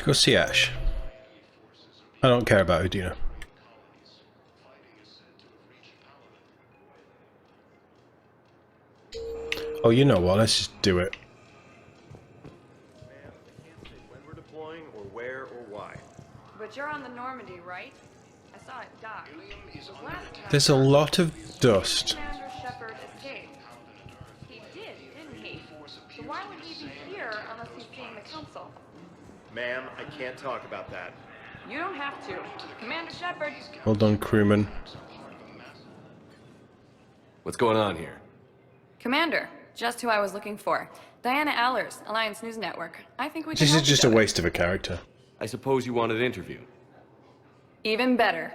Let's go see Ash. I don't care about Udina. Oh, you know what? Let's just do it. When we're deploying, or where, or why. But you're on the Normandy, right? I saw it dock. There's a lot of dust. Commander Shepard escaped. He did, didn't he? So why would he be here unless he's seeing the council? Ma'am, I can't talk about that. You don't have to. Commander Shepard. Well done, crewman. What's going on here? Commander, just who I was looking for. Diana Allers, Alliance News Network. I think we can This is help just each a other. waste of a character. I suppose you want an interview. Even better.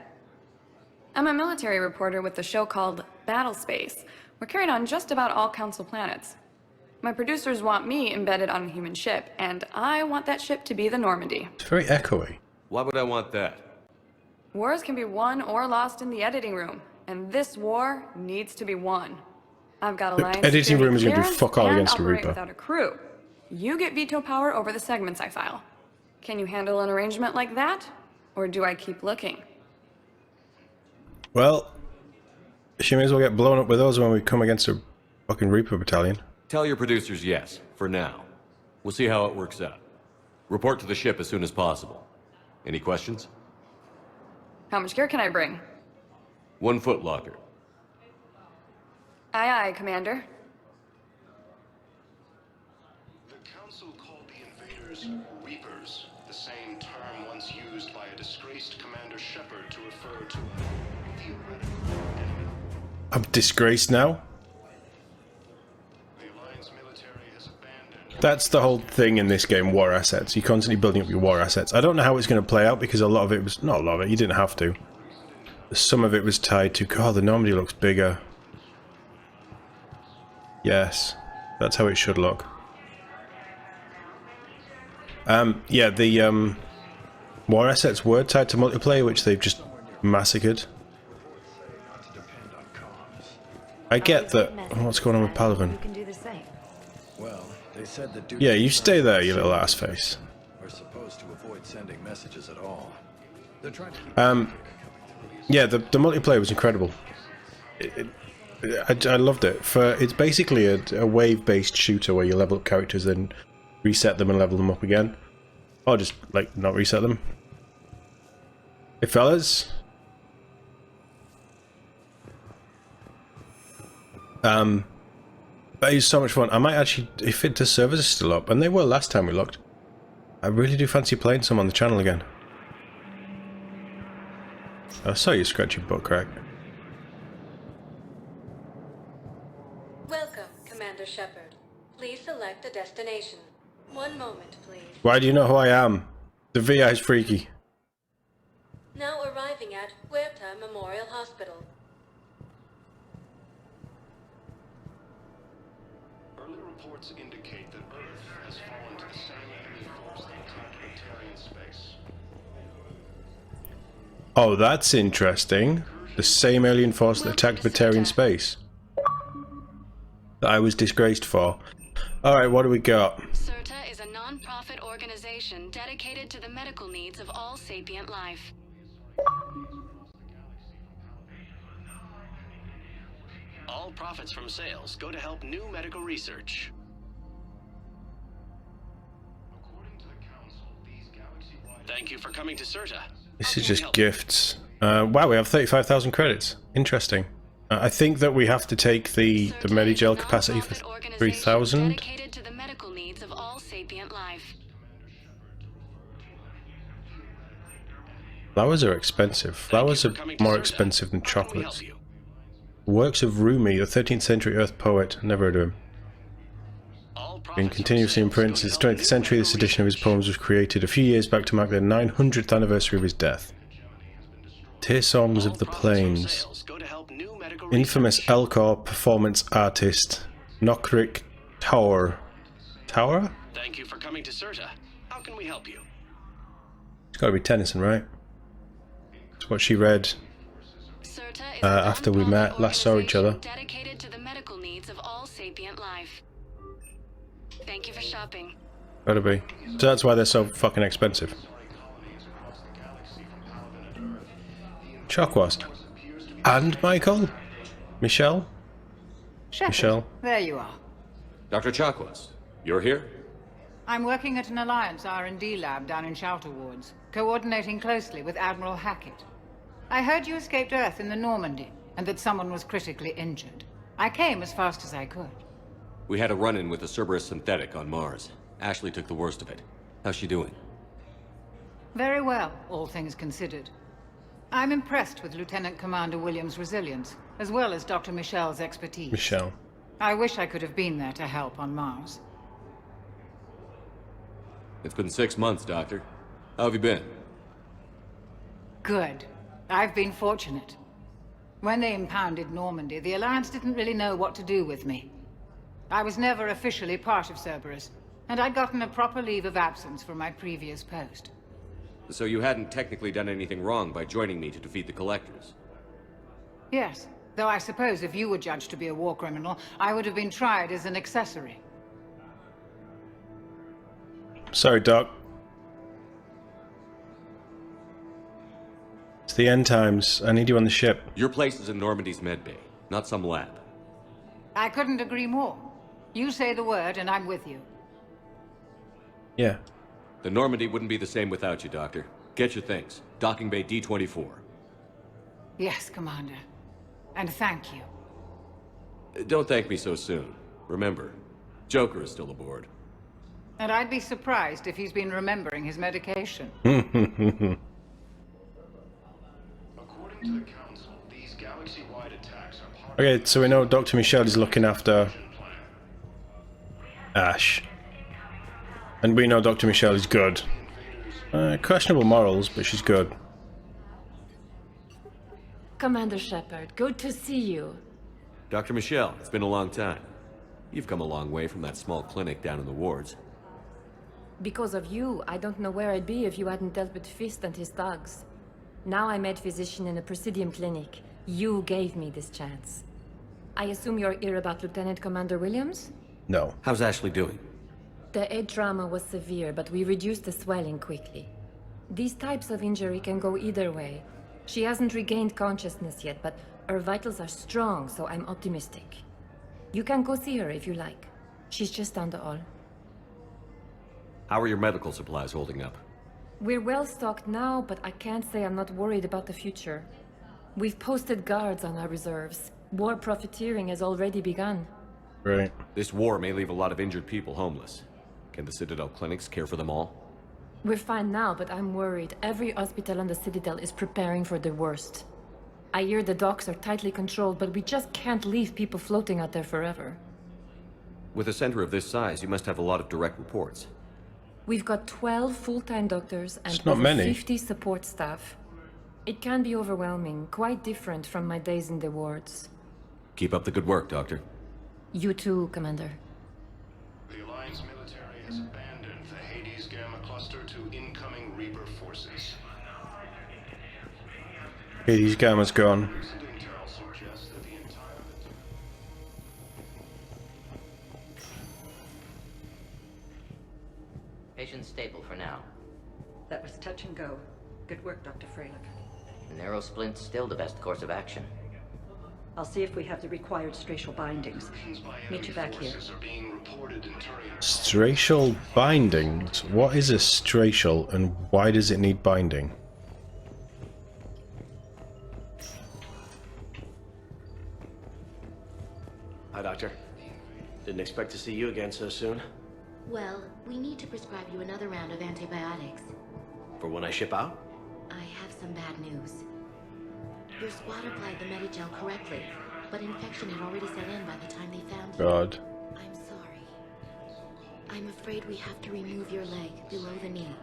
I'm a military reporter with a show called Battle Space. We're carried on just about all council planets. My producers want me embedded on a human ship, and I want that ship to be the Normandy. It's very echoey. Why would I want that? Wars can be won or lost in the editing room, and this war needs to be won. I've got Alliance editing room is gonna do clearance fuck all and against a operate Reaper. without a crew. You get veto power over the segments I file. Can you handle an arrangement like that? Or do I keep looking? Well, she may as well get blown up with us when we come against a fucking Reaper battalion. Tell your producers yes, for now. We'll see how it works out. Report to the ship as soon as possible. Any questions? How much gear can I bring? 1 foot locker. Aye, aye, Commander. The Council called the invaders Reapers, the same term once used by a disgraced Commander Shepard to refer to a theoretical enemy. I'm disgraced now. The Alliance military has abandoned. That's the whole thing in this game, war assets. You're constantly building up your war assets. I don't know how it's going to play out because a lot of it was... Not a lot of it, you didn't have to. Some of it was tied to, God, the Normandy looks bigger. Yes, that's how it should look. Yeah, the war assets were tied to multiplayer, which they've just massacred. I get that. What's going on with Palavan? You can do the same. Well, they said that Yeah, you stay there, you little ass face. we're supposed to avoid sending messages at all. They're trying to keep Yeah, the multiplayer was incredible. I loved it. It's basically a wave-based shooter where you level up characters and reset them and level them up again, or just like not reset them. Hey fellas, that is so much fun. I might actually, if the servers are still up, and they were last time we looked, I really do fancy playing some on the channel again. I saw you scratch your butt crack. Welcome, Commander Shepard. Please select a destination. One moment, please. Why do you know who I am? The VI is freaky. Now arriving at Huerta Memorial Hospital. Early reports indicate that Earth has fallen to the same enemy force that attacked Batarian space. Oh, that's interesting. The same alien force that attacked Batarian space. That I was disgraced for. Alright, what do we got? CERTA is a non-profit organization dedicated to the medical needs of all sapient life. All profits from sales go to help new medical research. According to the Council, these galaxy-wide... Thank you for coming to CERTA. This is just gifts. Wow, we have 35,000 credits. Interesting. I think that we have to take the Medigel capacity for 3,000. Dedicated to the medical needs of all sapient life. Flowers are expensive. Flowers are more expensive than chocolates. Works of Rumi, the 13th century Earth poet. Never heard of him. Been continuously in print since the 20th century. This edition of his poems was created a few years back to mark the 900th anniversary of his death. Tear Songs of the Plains. Infamous Elcor performance artist Nokrik Tower. Tower? Thank you for coming to CERTA. How can we help you? It's got to be Tennyson, right? It's what she read after we met, last saw each other. Dedicated to the medical needs of all sapient life. Thank you for shopping. Gotta be. So that's why they're so fucking expensive. Chakwas. And Michael? Michelle? Shepard, Michelle? there you are. Dr. Chakwas, you're here? I'm working at an Alliance R&D lab down in Shelter Wards, coordinating closely with Admiral Hackett. I heard you escaped Earth in the Normandy, and that someone was critically injured. I came as fast as I could. We had a run-in with a Cerberus synthetic on Mars. Ashley took the worst of it. How's she doing? Very well, all things considered. I'm impressed with Lieutenant Commander Williams' resilience, as well as Dr. Michel's expertise. Michelle. I wish I could have been there to help on Mars. It's been 6 months, Doctor. How have you been? Good. I've been fortunate. When they impounded Normandy, the Alliance didn't really know what to do with me. I was never officially part of Cerberus, and I'd gotten a proper leave of absence from my previous post. So you hadn't technically done anything wrong by joining me to defeat the Collectors? Yes, though I suppose if you were judged to be a war criminal, I would have been tried as an accessory. Sorry, Doc. It's the end times. I need you on the ship. Your place is in Normandy's medbay, not some lab. I couldn't agree more. You say the word and I'm with you. Yeah. The Normandy wouldn't be the same without you, Doctor. Get your things. Docking Bay D-24. Yes, Commander. And thank you. Don't thank me so soon. Remember, Joker is still aboard. And I'd be surprised if he's been remembering his medication. According to the Council, these galaxy-wide attacks are part Okay, so we know Dr. Michelle is looking after Ash. And we know Dr. Michelle is good. Questionable morals, but she's good. Commander Shepard, good to see you. Dr. Michelle, it's been a long time. You've come a long way from that small clinic down in the wards. Because of you, I don't know where I'd be if you hadn't dealt with Fist and his thugs. Now I'm head physician in a Presidium clinic. You gave me this chance. I assume you're here about Lieutenant Commander Williams? No. How's Ashley doing? The head trauma was severe, but we reduced the swelling quickly. These types of injury can go either way. She hasn't regained consciousness yet, but her vitals are strong, so I'm optimistic. You can go see her if you like. She's just down the hall. How are your medical supplies holding up? We're well stocked now, but I can't say I'm not worried about the future. We've posted guards on our reserves. War profiteering has already begun. Right. This war may leave a lot of injured people homeless. Can the Citadel clinics care for them all? We're fine now, but I'm worried. Every hospital on the Citadel is preparing for the worst. I hear the docks are tightly controlled, but we just can't leave people floating out there forever. With a center of this size, you must have a lot of direct reports. We've got 12 full-time doctors and It's not over many. 50 support staff. It can be overwhelming, quite different from my days in the wards. Keep up the good work, Doctor. You too, Commander. The Alliance military has abandoned the Hades Gamma cluster to incoming Reaper forces. Hades Gamma's gone. Recent intel suggests that the entire Patient stable for now. That was touch and go. Good work, Dr. Freilich. Narrow splint's still the best course of action. I'll see if we have the required stracial bindings. Meet you back here. Stracial bindings? What is a stracial and why does it need binding? Hi, Doctor. Didn't expect to see you again so soon. Well, we need to prescribe you another round of antibiotics. For when I ship out? I have some bad news. Your squad applied the Medigel correctly, but infection had already set in by the time they found you. God. I'm sorry. I'm afraid we have to remove your leg below the knee.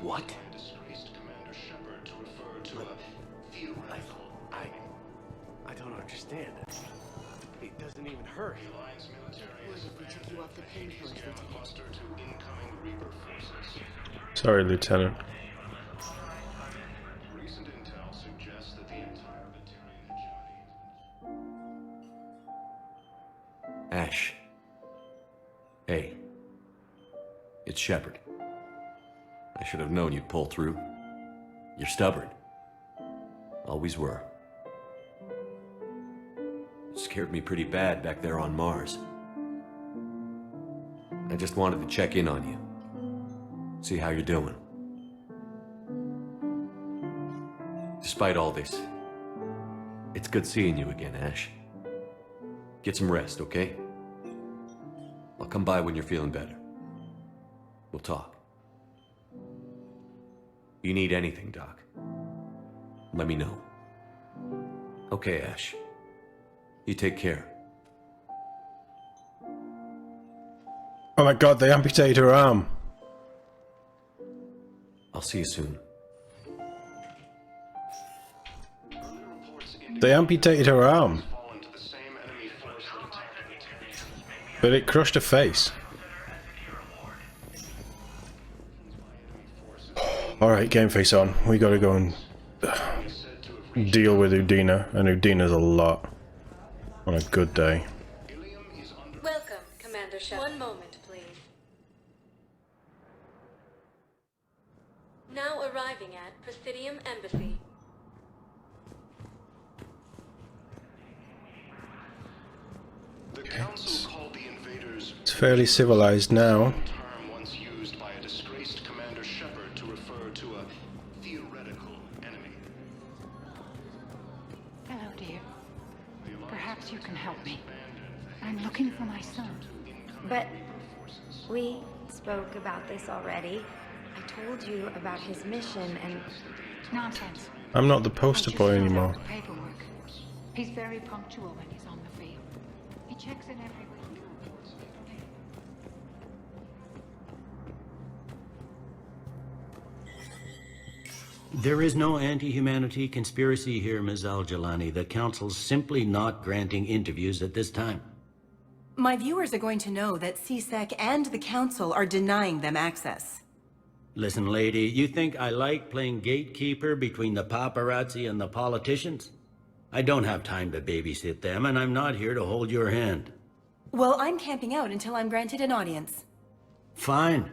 What? I don't understand. It doesn't even hurt. What if we took you off the painkillers, Lieutenant? Sorry, Lieutenant. Recent intel suggests that the entire Ash. Hey. It's Shepard. I should have known you'd pull through. You're stubborn. Always were. Scared me pretty bad back there on Mars. I just wanted to check in on you. See how you're doing. Despite all this, it's good seeing you again, Ash. Get some rest, okay? I'll come by when you're feeling better. We'll talk. You need anything, Doc, let me know. Okay, Ash. You take care. Oh my god, they amputated her arm. I'll see you soon. They amputated her arm. But it crushed her face. Alright, game face on. We gotta go and deal with Udina, and Udina's a lot. On a good day. Welcome, Commander Shepard. One moment, please. Now arriving at Presidium Embassy. The Council called the invaders. It's fairly civilized now. Term once used by a disgraced Commander Shepard to refer to a theoretical enemy. Hello, dear. Perhaps you can help me. I'm looking for my son. But we spoke about this already. I told you about his mission and... Nonsense. I'm not the poster boy anymore. Paperwork. He's very punctual when he's on the field. He checks in every week. There is no anti-humanity conspiracy here, Ms. Al-Jalani. The Council's simply not granting interviews at this time. My viewers are going to know that CSEC and the Council are denying them access. Listen, lady, you think I like playing gatekeeper between the paparazzi and the politicians? I don't have time to babysit them, and I'm not here to hold your hand. Well, I'm camping out until I'm granted an audience. Fine.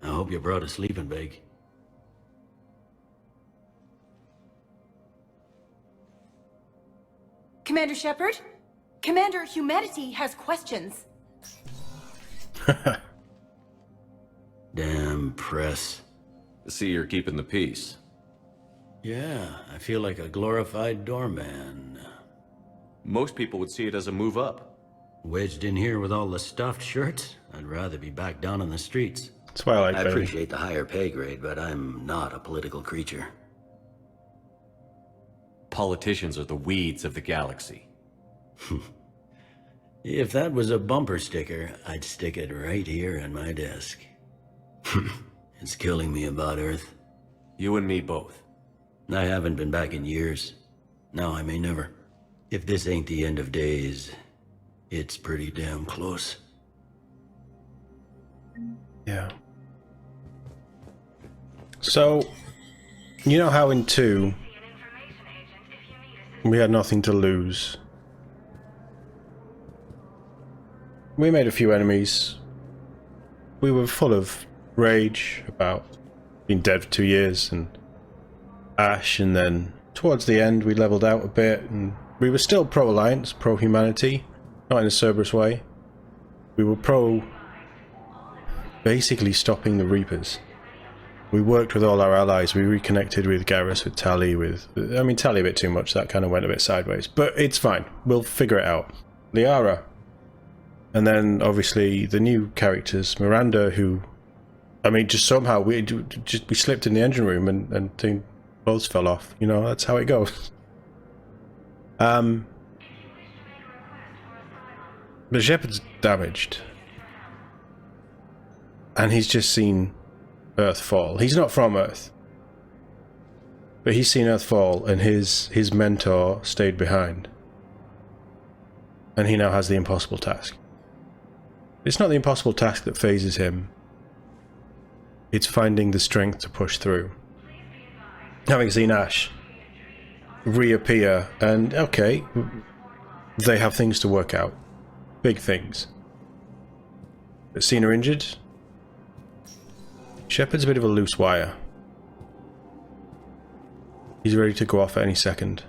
I hope you brought a sleeping bag. Commander Shepard? Commander, humanity has questions. Damn press. See, you're keeping the peace. Yeah, I feel like a glorified doorman. Most people would see it as a move up. Wedged in here with all the stuffed shirts? I'd rather be back down on the streets. Twilight, I baby. appreciate the higher pay grade, but I'm not a political creature. Politicians are the weeds of the galaxy. If that was a bumper sticker, I'd stick it right here in my desk. It's killing me about Earth. You and me both. I haven't been back in years. Now I may never. If this ain't the end of days, it's pretty damn close. Yeah. So, you know how in 2, we had nothing to lose. We made a few enemies. We were full of rage about being dead for 2 years and Ash, and then towards the end we leveled out a bit and we were still pro-alliance, pro-humanity, not in a Cerberus way. We were pro basically stopping the Reapers. We worked with all our allies, we reconnected with Garrus, with Tali, I mean Tali a bit too much, that kind of went a bit sideways, but it's fine, we'll figure it out. Liara. And then obviously the new characters, Miranda, who, I mean, just somehow we slipped in the engine room and things both fell off. You know, that's how it goes. But Shepard's damaged, and he's just seen Earth fall. He's not from Earth, but he's seen Earth fall, and his mentor stayed behind, and he now has the impossible task. It's not the impossible task that phases him. It's finding the strength to push through. Having seen Ash reappear, and okay, they have things to work out. Big things. But seen her injured? Shepard's a bit of a loose wire. He's ready to go off at any second.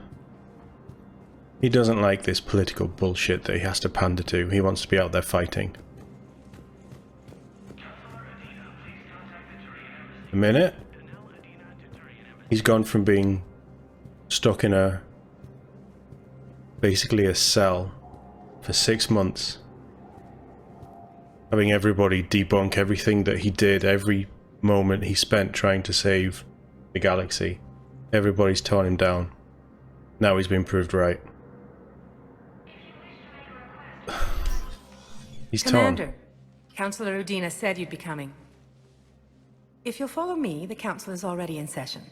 He doesn't like this political bullshit that he has to pander to. He wants to be out there fighting. A minute. He's gone from being stuck in basically a cell for 6 months, having everybody debunk everything that he did, every moment he spent trying to save the galaxy. Everybody's torn him down. Now he's been proved right. He's Commander, torn. Councillor Udina said you'd be coming. If you'll follow me, the council is already in session.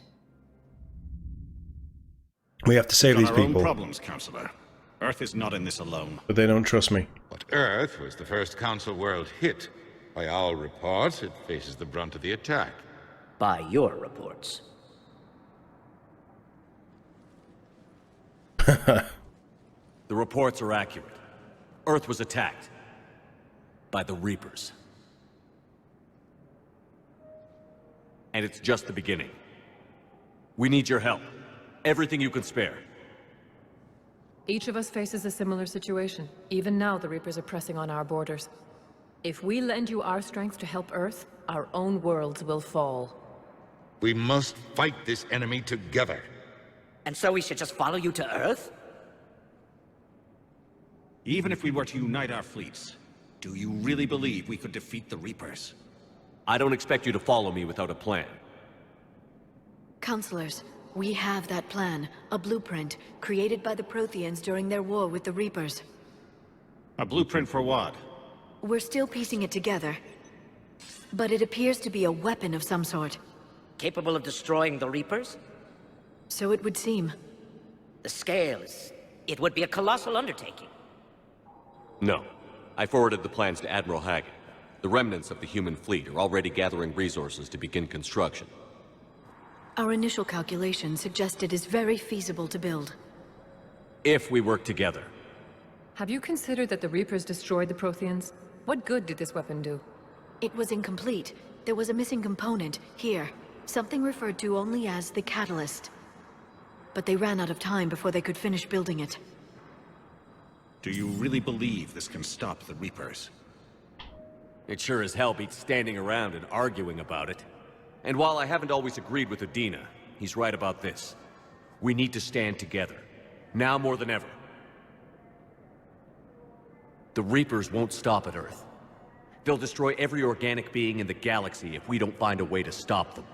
We have to save these Got our own people. problems, Councillor. Earth is not in this alone. But they don't trust me. But Earth was the first Council world hit. By all reports, it faces the brunt of the attack. By your reports. The reports are accurate. Earth was attacked by the Reapers. And it's just the beginning. We need your help. Everything you can spare. Each of us faces a similar situation. Even now, the Reapers are pressing on our borders. If we lend you our strength to help Earth, our own worlds will fall. We must fight this enemy together. And so we should just follow you to Earth? Even if we were to unite our fleets, do you really believe we could defeat the Reapers? I don't expect you to follow me without a plan. Counselors, we have that plan, a blueprint, created by the Protheans during their war with the Reapers. A blueprint for what? We're still piecing it together. But it appears to be a weapon of some sort. Capable of destroying the Reapers? So it would seem. The scale is... it would be a colossal undertaking. No. I forwarded the plans to Admiral Hackett. The remnants of the human fleet are already gathering resources to begin construction. Our initial calculations suggest it is very feasible to build. If we work together. Have you considered that the Reapers destroyed the Protheans? What good did this weapon do? It was incomplete. There was a missing component, here. Something referred to only as the catalyst. But they ran out of time before they could finish building it. Do you really believe this can stop the Reapers? It sure as hell beats standing around and arguing about it. And while I haven't always agreed with Udina, he's right about this. We need to stand together. Now more than ever. The Reapers won't stop at Earth. They'll destroy every organic being in the galaxy if we don't find a way to stop them.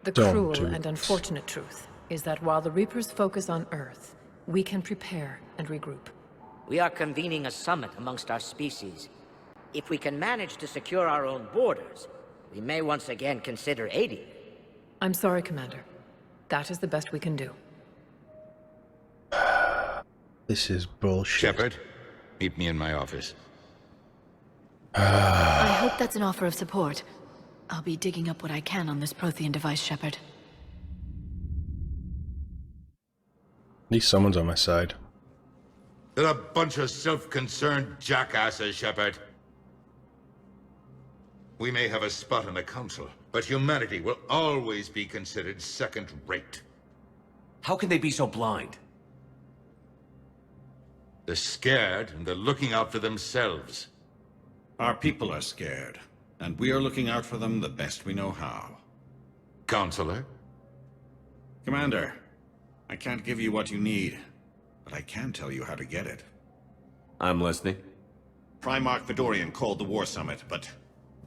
The cruel and unfortunate truth is that while the Reapers focus on Earth, we can prepare and regroup. We are convening a summit amongst our species. If we can manage to secure our own borders, we may once again consider aiding. I'm sorry, Commander. That is the best we can do. This is bullshit. Shepard, meet me in my office. I hope that's an offer of support. I'll be digging up what I can on this Prothean device, Shepard. At least someone's on my side. They're a bunch of self-concerned jackasses, Shepard. We may have a spot in the Council, but humanity will always be considered second-rate. How can they be so blind? They're scared, and they're looking out for themselves. Our people are scared, and we are looking out for them the best we know how. Counselor? Commander, I can't give you what you need, but I can tell you how to get it. I'm listening. Primarch Fedorian called the War Summit, but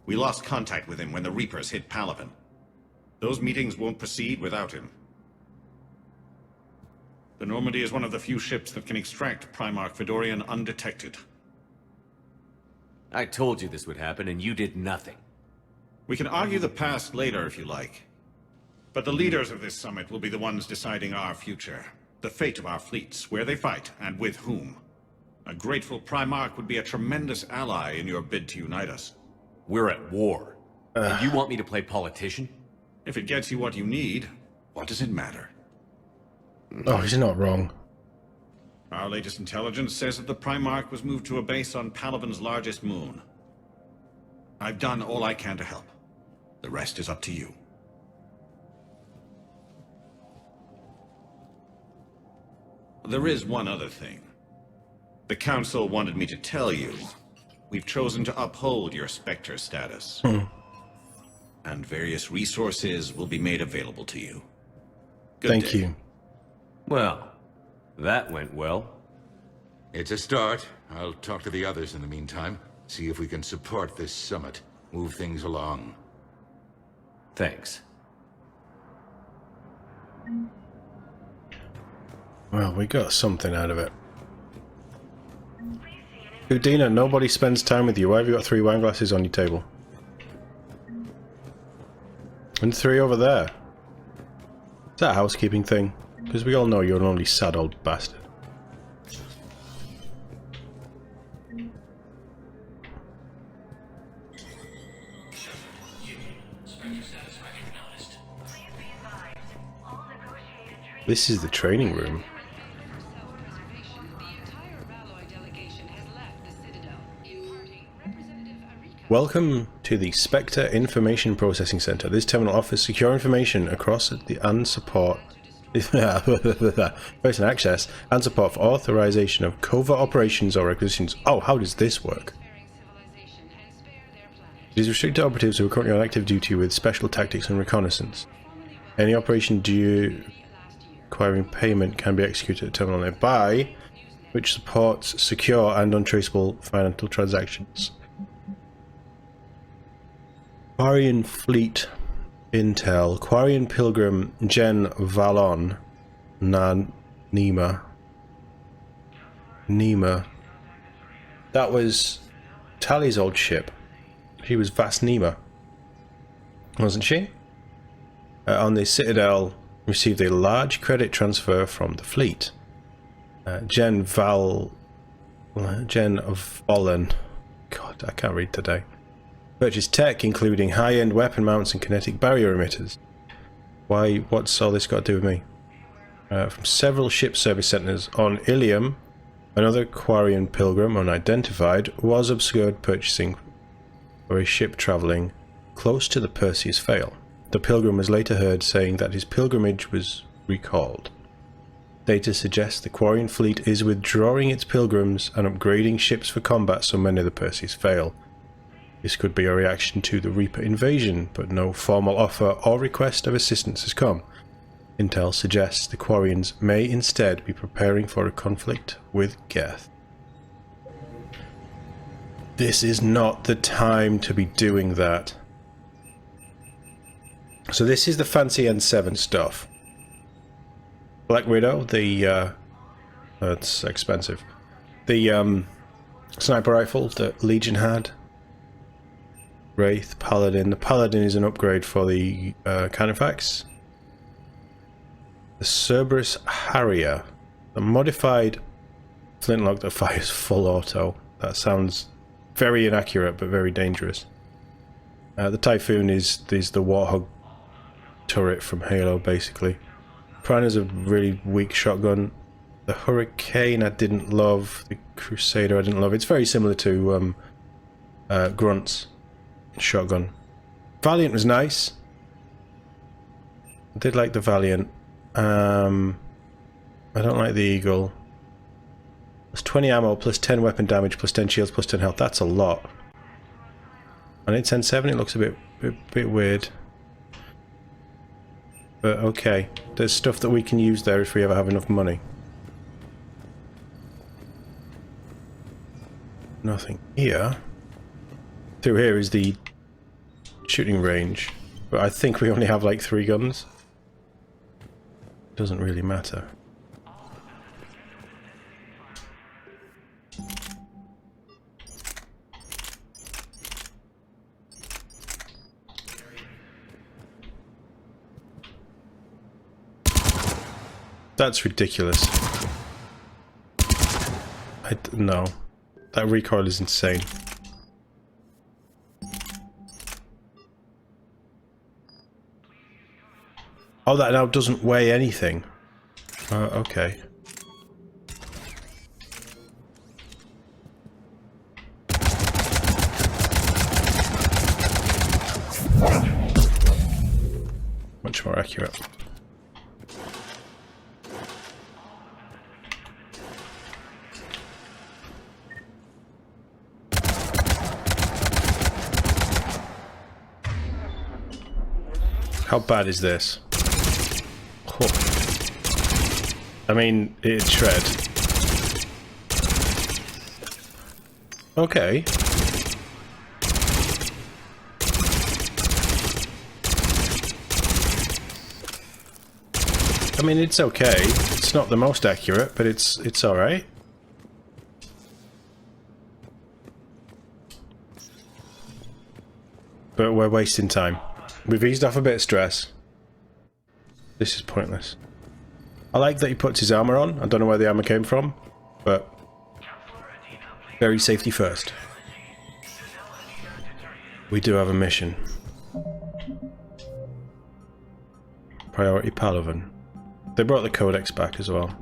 we lost contact with him when the Reapers hit Palaven. Those meetings won't proceed without him. The Normandy is one of the few ships that can extract Primarch Fedorian undetected. I told you this would happen, and you did nothing. We can argue the past later if you like. But the leaders of this summit will be the ones deciding our future. The fate of our fleets, where they fight, and with whom. A grateful Primarch would be a tremendous ally in your bid to unite us. We're at war. And you want me to play politician? If it gets you what you need, what does it matter? Oh, he's not wrong. Our latest intelligence says that the Primarch was moved to a base on Palaven's largest moon. I've done all I can to help. The rest is up to you. There is one other thing. The Council wanted me to tell you. We've chosen to uphold your Spectre status. And various resources will be made available to you. Thank you. Well, that went well. It's a start. I'll talk to the others in the meantime. See if we can support this summit. Move things along. Thanks. Well, we got something out of it. Udina, nobody spends time with you. Why have you got 3 wine glasses on your table? And 3 over there. Is that a housekeeping thing? Because we all know you're an only sad old bastard. This is the training room. Welcome to the Spectre Information Processing Center. This terminal offers secure information across the and support person access and support for authorization of covert operations or requisitions. Oh, how does this work? It is restricted to operatives who are currently on active duty with special tactics and reconnaissance. Any operation due requiring payment can be executed at a terminal nearby, which supports secure and untraceable financial transactions. Quarian Fleet Intel. Quarian Pilgrim Jen Valon Nima. That was Tally's old ship. She was Vas Nima, wasn't she? On the Citadel, received a large credit transfer from the fleet. Jen Valen. God, I can't read today. Purchased tech, including high-end weapon mounts and kinetic barrier emitters. Why? What's all this got to do with me? From several ship service centers on Ilium, another Quarian pilgrim, unidentified, was obscured purchasing for a ship traveling close to the Perseus Fail. The pilgrim was later heard saying that his pilgrimage was recalled. Data suggests the Quarian fleet is withdrawing its pilgrims and upgrading ships for combat so many of the Perseus Fail. This could be a reaction to the Reaper invasion, but no formal offer or request of assistance has come. Intel suggests the Quarians may instead be preparing for a conflict with Geth. This is not the time to be doing that. So this is the fancy N7 stuff. Black Widow, that's expensive. The sniper rifle that Legion had. Wraith, Paladin. The Paladin is an upgrade for the Carnifex. The Cerberus Harrier. A modified flintlock that fires full auto. That sounds very inaccurate but very dangerous. The Typhoon is the Warthog turret from Halo, basically. Prana's a really weak shotgun. The Hurricane I didn't love. The Crusader I didn't love. It's very similar to Grunt's shotgun. Valiant was nice. I did like the Valiant. I don't like the Eagle. Plus 20 ammo, plus 10 weapon damage, plus 10 shields, plus 10 health. That's a lot. On its N7 it looks a bit weird. But okay, there's stuff that we can use there if we ever have enough money. Nothing here. Through here is the shooting range, but I think we only have like 3 guns. Doesn't really matter. That's ridiculous. No. That recoil is insane. Oh, that now doesn't weigh anything. Okay. accurate. How bad is this? Oh. I mean, it's shred. Okay. I mean, it's okay. It's not the most accurate, but it's all right. But we're wasting time. We've eased off a bit of stress. This is pointless. I like that he puts his armour on. I don't know where the armour came from, but very safety first. We do have a mission. Priority Palaven. They brought the codex back as well.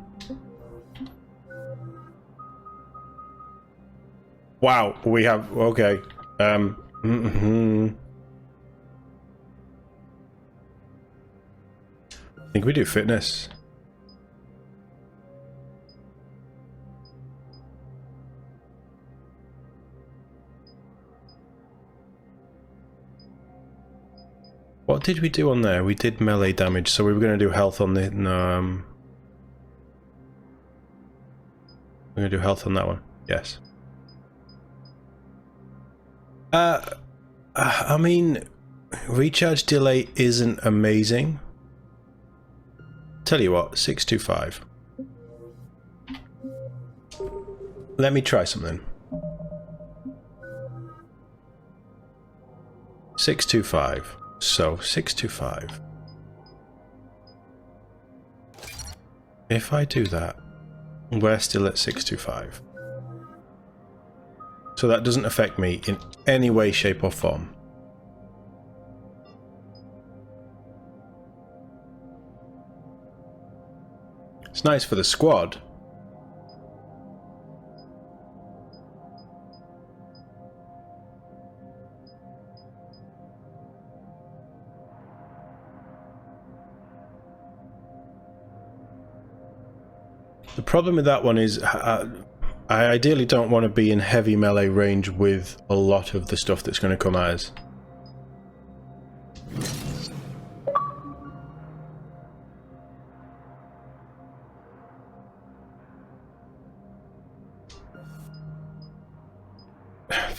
Wow, we have... okay. I think we do fitness. What did we do on there? We did melee damage, so we were going to do health on the... no, we're going to do health on that one. Yes. I mean, recharge delay isn't amazing. Tell you what, 625. Let me try something. 625. So, 625. If I do that, we're still at 625. So that doesn't affect me in any way, shape or form. It's nice for the squad. The problem with that one is I ideally don't want to be in heavy melee range with a lot of the stuff that's going to come at us.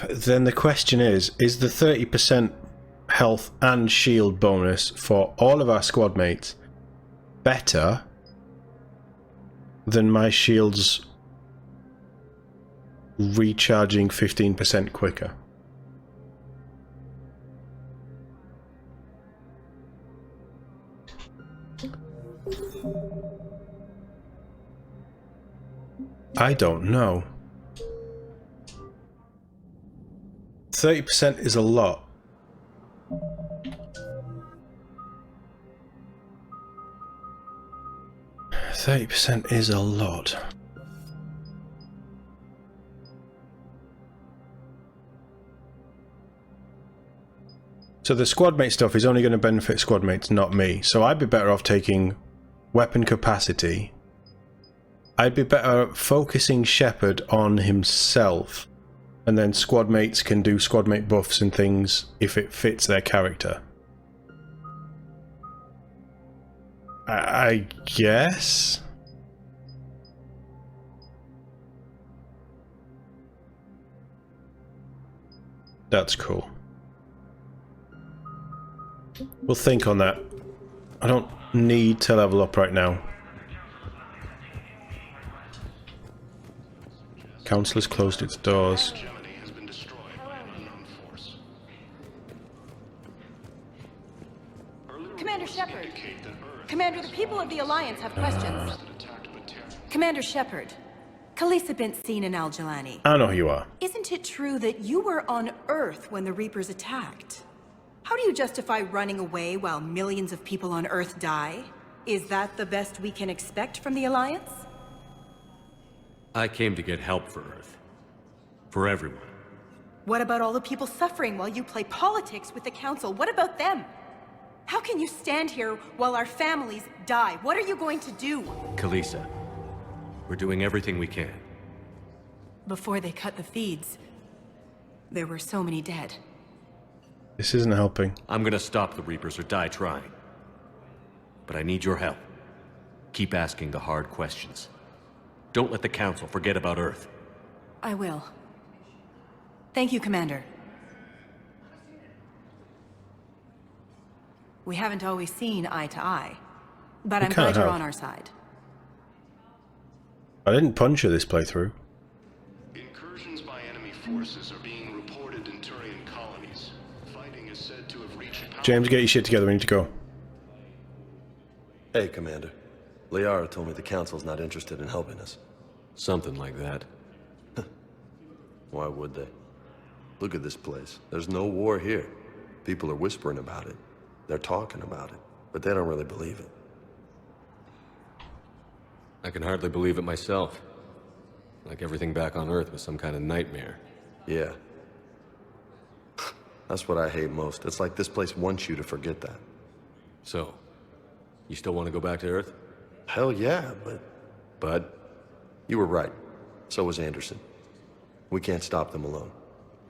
Then the question is the 30% health and shield bonus for all of our squad mates better than my shields recharging 15% quicker? I don't know. 30% is a lot. %30 is a lot. So the squad mate stuff is only going to benefit squad mates, not me. So I'd be better off taking weapon capacity. I'd be better focusing Shepard on himself, and then squad mates can do squad mate buffs and things if it fits their character. I guess? That's cool. We'll think on that. I don't need to level up right now. Council has closed its doors. Commander Shepard. Commander, the people of the Alliance have questions. Commander Shepard. Khaleesa bint Seen and Al-Jalani. I know who you are. Isn't it true that you were on Earth when the Reapers attacked? How do you justify running away while millions of people on Earth die? Is that the best we can expect from the Alliance? I came to get help for Earth. For everyone. What about all the people suffering while you play politics with the Council? What about them? How can you stand here while our families die? What are you going to do? Kalisa, we're doing everything we can. Before they cut the feeds, there were so many dead. This isn't helping. I'm gonna stop the Reapers or die trying. But I need your help. Keep asking the hard questions. Don't let the Council forget about Earth. I will. Thank you, Commander. We haven't always seen eye to eye, but I'm glad you're on our side. I didn't punch her this playthrough. Incursions by enemy forces are being reported in Turian colonies. Fighting is said to have reached James, get your shit together, we need to go. Hey, Commander. Liara told me the Council's not interested in helping us. Something like that. Why would they? Look at this place. There's no war here. People are whispering about it. They're talking about it, but they don't really believe it. I can hardly believe it myself. Like everything back on Earth was some kind of nightmare. Yeah. That's what I hate most. It's like this place wants you to forget that. So, you still want to go back to Earth? Hell yeah, but... You were right. So was Anderson. We can't stop them alone.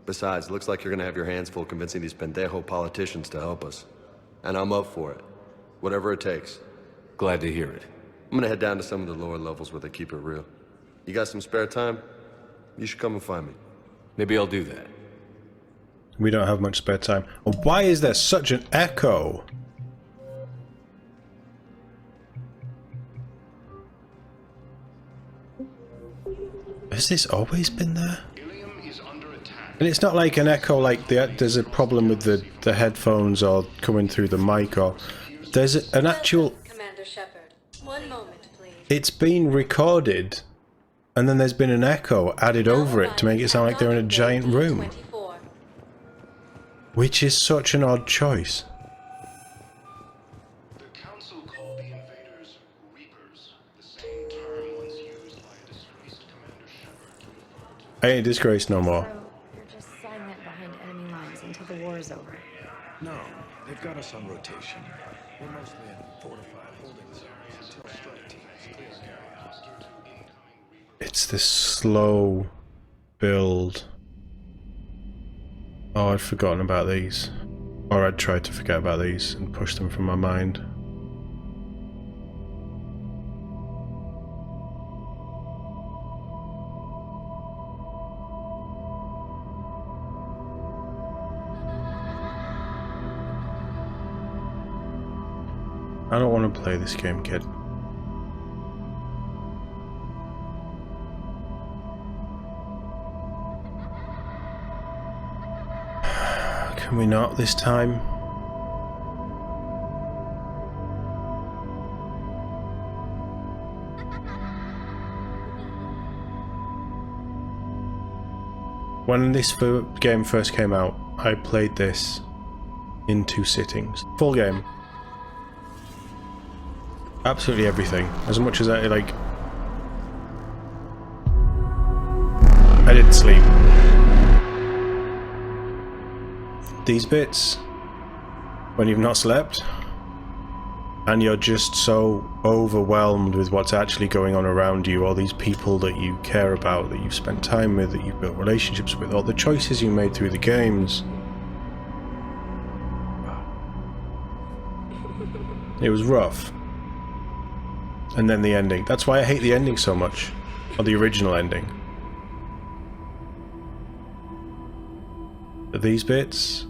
Besides, it looks like you're gonna have your hands full convincing these pendejo politicians to help us. And I'm up for it. Whatever it takes. Glad to hear it. I'm gonna head down to some of the lower levels where they keep it real. You got some spare time? You should come and find me. Maybe I'll do that. We don't have much spare time. And why is there such an echo? Has this always been there? And it's not like an echo like there's a problem with the headphones or coming through the mic, or there's an actual... Commander Shepard, 1 moment, please. It's been recorded and then there's been an echo added over it to make it sound like they're in a giant room. Which is such an odd choice. The Council called the invaders Reapers, the same term once used by a disgraced Commander Shepard to refer to... I ain't disgraced no more. You're just silent behind enemy lines until the war is over. No, they've got us on rotation. We're mostly in fortified holding zones until strike teams clear the area. It's this slow build. Oh, I'd forgotten about these. Or I'd tried to forget about these and push them from my mind. I don't want to play this game, kid. Can we not this time? When this game first came out, I played this in 2 sittings. Full game. Absolutely everything. As much as I didn't sleep. These bits, when you've not slept, and you're just so overwhelmed with what's actually going on around you, all these people that you care about, that you've spent time with, that you've built relationships with, all the choices you made through the games. It was rough. And then the ending. That's why I hate the ending so much. Or the original ending. But these bits...